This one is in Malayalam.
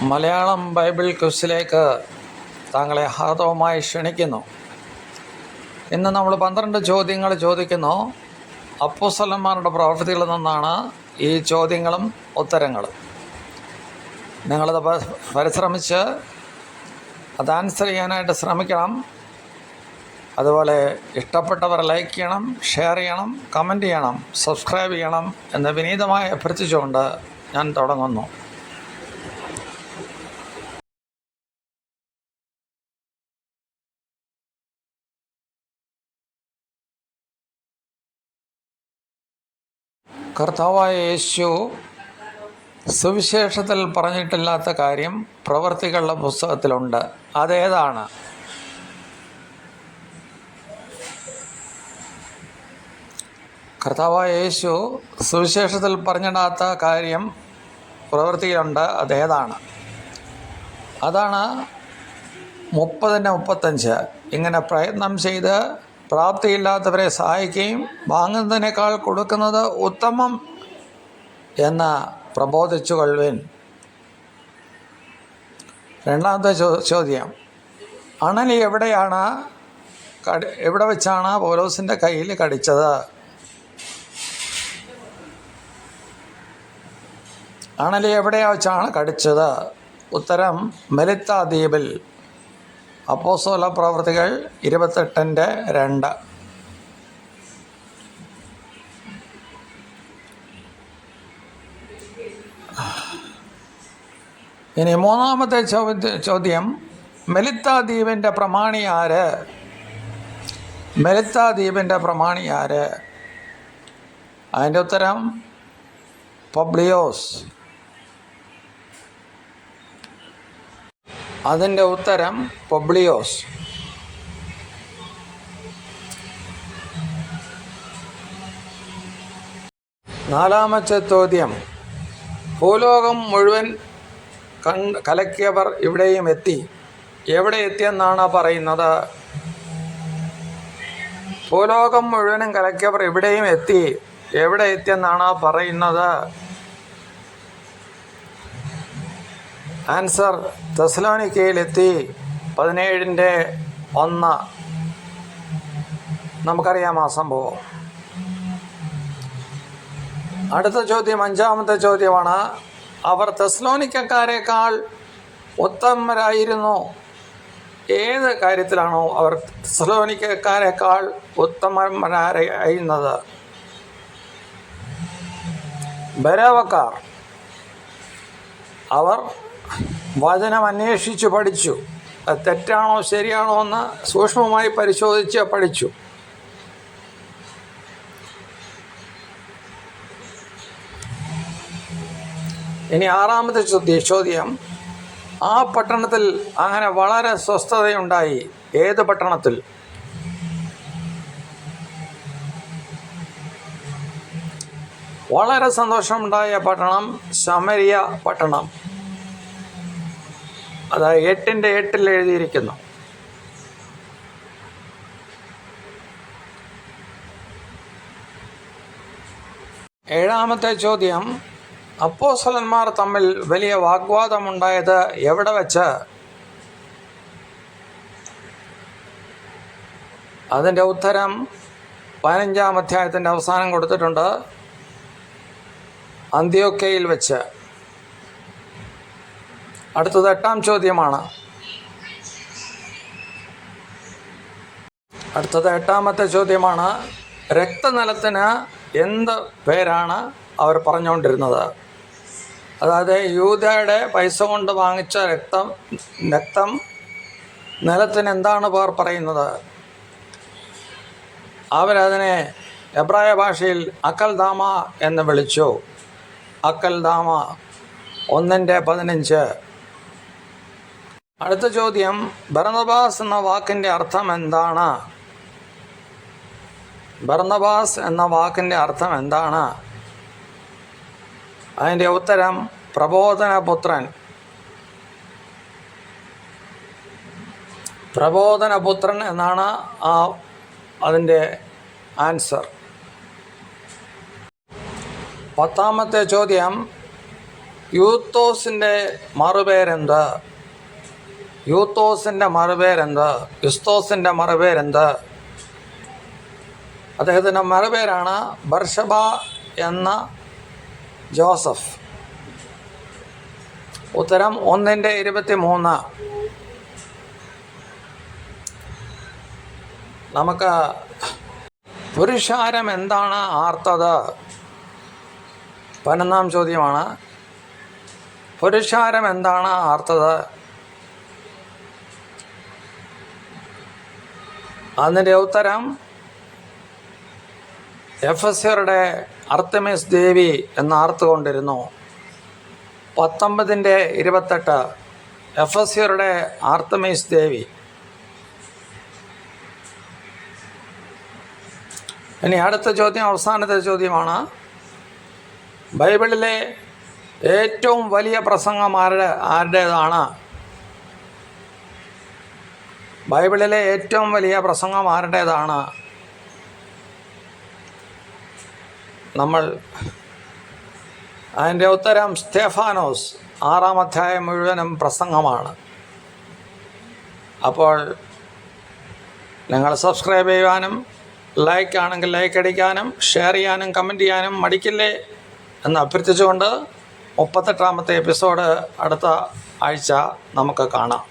മലയാളം ബൈബിൾ ക്വിസിലേക്ക് താങ്കളെ ഹാർദവമായി ക്ഷണിക്കുന്നു. ഇന്ന് നമ്മൾ 12 ചോദ്യങ്ങൾ ചോദിക്കുന്നു. അപ്പോസ്തലന്മാരുടെ പ്രവൃത്തികളിൽ നിന്നാണ് ഈ ചോദ്യങ്ങളും ഉത്തരങ്ങളും. നിങ്ങളത് പരിശ്രമിച്ച് അത് ആൻസർ ചെയ്യാനായിട്ട് ശ്രമിക്കണം. അതുപോലെ ഇഷ്ടപ്പെട്ടവർ ലൈക്ക് ചെയ്യണം, ഷെയർ ചെയ്യണം, കമൻറ്റ് ചെയ്യണം, സബ്സ്ക്രൈബ് ചെയ്യണം എന്ന് വിനീതമായി അഭ്യർത്ഥിച്ചുകൊണ്ട് ഞാൻ തുടങ്ങുന്നു. കർത്താവായ യേശു സുവിശേഷത്തിൽ പറഞ്ഞിട്ടില്ലാത്ത കാര്യം പ്രവൃത്തികളുടെ പുസ്തകത്തിലുണ്ട്. അതേതാണ്? കർത്താവായ യേശു സുവിശേഷത്തിൽ പറഞ്ഞിടാത്ത കാര്യം പ്രവൃത്തിയിലുണ്ട്. അതേതാണ്? അതാണ് 30-35. ഇങ്ങനെ പ്രയത്നം ചെയ്ത് പ്രാപ്തിയില്ലാത്തവരെ സഹായിക്കുകയും വാങ്ങുന്നതിനേക്കാൾ കൊടുക്കുന്നത് ഉത്തമം എന്ന് പ്രബോധിച്ചു കൊള്ളുവിൻ. രണ്ടാമത്തെ ചോദ്യം, അണലി എവിടെ വെച്ചാണ് പൗലോസിൻ്റെ കയ്യിൽ കടിച്ചത്? അണലി എവിടെ വെച്ചാണ് കടിച്ചത്? ഉത്തരം മെലിത്ത ദ്വീപിൽ. അപ്പോസ്തല പ്രവൃത്തികൾ 28:2. ഇനി മൂന്നാമത്തെ ചോദ്യം, മെലിത്ത ദ്വീപിൻ്റെ പ്രമാണി ആര്? മെലിത്ത ദ്വീപിൻ്റെ പ്രമാണി ആര്? അതിൻ്റെ ഉത്തരം പബ്ലിയോസ്. അതിൻ്റെ ഉത്തരം പബ്ലിയോസ്. നാലാമത്തെ ചോദ്യം, ഭൂലോകം മുഴുവൻ കലക്കിയവർ ഇവിടെയും എത്തി. എവിടെ എത്തിയെന്നാണ് പറയുന്നത്? ഭൂലോകം മുഴുവനും കലക്കിയവർ ഇവിടെയും എത്തി. എവിടെ എത്തിയെന്നാണ് പറയുന്നത്? ആൻസർ തെസ്സലോനിക്കയിലെത്തി. 17:1. നമുക്കറിയാം ആ സംഭവം. അടുത്ത ചോദ്യം, അഞ്ചാമത്തെ ചോദ്യമാണ്, അവർ തെസ്സലോനിക്കക്കാരേക്കാൾ ഉത്തമരായിരുന്നു. ഏത് കാര്യത്തിലാണോ അവർ തെസ്സലോനിക്കക്കാരേക്കാൾ ഉത്തമരായിരുന്നത്? ബെരോവക്കാർ. അവർ വചനം അന്വേഷിച്ച് പഠിച്ചു. അത് തെറ്റാണോ ശരിയാണോ എന്ന് സൂക്ഷ്മമായി പരിശോധിച്ച് പഠിച്ചു. ഇനി ആറാമത്തെ ചോദ്യം, ആ പട്ടണത്തിൽ അങ്ങനെ വളരെ സ്വസ്ഥതയുണ്ടായി. ഏത് പട്ടണത്തിൽ? വളരെ സന്തോഷമുണ്ടായ പട്ടണം ശമരിയ പട്ടണം. അത് 8:8 എഴുതിയിരിക്കുന്നു. ഏഴാമത്തെ ചോദ്യം, അപ്പോസ്തലന്മാർ തമ്മിൽ വലിയ വാഗ്വാദമുണ്ടായത് എവിടെ വെച്ച്? അതിൻ്റെ ഉത്തരം 15-ാം അധ്യായത്തിൻ്റെ അവസാനം കൊടുത്തിട്ടുണ്ട്. അന്ത്യോക്യയിൽ വെച്ച്. അടുത്തത് 8-ാം ചോദ്യമാണ്. അടുത്തത് 8-ാമത്തെ ചോദ്യമാണ്, രക്തനിലത്തിന് എന്ത് പേരാണ് അവർ പറഞ്ഞുകൊണ്ടിരുന്നത്? അതായത് യൂദയുടെ പൈസ കൊണ്ട് വാങ്ങിച്ച രക്തം നിലത്തിന് എന്താണ് പേർ പറയുന്നത്? അവരതിനെ എബ്രായ ഭാഷയിൽ അക്കൽദാമ എന്ന് വിളിച്ചു. അക്കൽദാമ 1:15. അടുത്ത ചോദ്യം, ബർന്നബാസ് എന്ന വാക്കിൻ്റെ അർത്ഥം എന്താണ്? ബർന്നബാസ് എന്ന വാക്കിൻ്റെ അർത്ഥം എന്താണ്? അതിൻ്റെ ഉത്തരം പ്രബോധനപുത്രൻ. പ്രബോധനപുത്രൻ എന്നാണ് അതിൻ്റെ ആൻസർ. 10-ാമത്തെ ചോദ്യം, യൂത്തോസിൻ്റെ മറുപേരെന്ത്? യൂത്തോസിൻ്റെ മറുപേരെന്ത്? യുസ്തോസിൻ്റെ മറുപേരെന്ത്? അദ്ദേഹത്തിൻ്റെ മറുപേരാണ് ബർഷബ എന്ന ജോസഫ്. ഉത്തരം 1:23. നമുക്ക് പുരുഷാരം എന്താണ് ആർത്തത്? 11-ാം ചോദ്യമാണ്. പുരുഷാരം എന്താണ് ആർത്തത്? അതിൻ്റെ ഉത്തരം എഫെസ്യരുടെ അർത്തമിസ് ദേവി എന്നാർത്തുകൊണ്ടിരുന്നു. 19:28 എഫെസ്യരുടെ ആർത്തമിസ് ദേവി. ഇനി അടുത്ത ചോദ്യം അവസാനത്തെ ചോദ്യമാണ്. ബൈബിളിലെ ഏറ്റവും വലിയ പ്രസംഗം ആരുടേതാണ്? ബൈബിളിലെ ഏറ്റവും വലിയ പ്രസംഗം ആരുടേതാണ്? നമ്മൾ അതിൻ്റെ ഉത്തരം സ്തെഫാനോസ്. 6-ാം അധ്യായം മുഴുവനും പ്രസംഗമാണ്. അപ്പോൾ നിങ്ങൾ സബ്സ്ക്രൈബ് ചെയ്യുവാനും ലൈക്ക് ആണെങ്കിൽ ലൈക്ക് അടിക്കാനും ഷെയർ ചെയ്യാനും കമൻറ്റ് ചെയ്യാനും മടിക്കില്ലേ എന്ന് അഭ്യർത്ഥിച്ചുകൊണ്ട് 38-ാമത്തെ എപ്പിസോഡ് അടുത്ത ആഴ്ച നമുക്ക് കാണാം.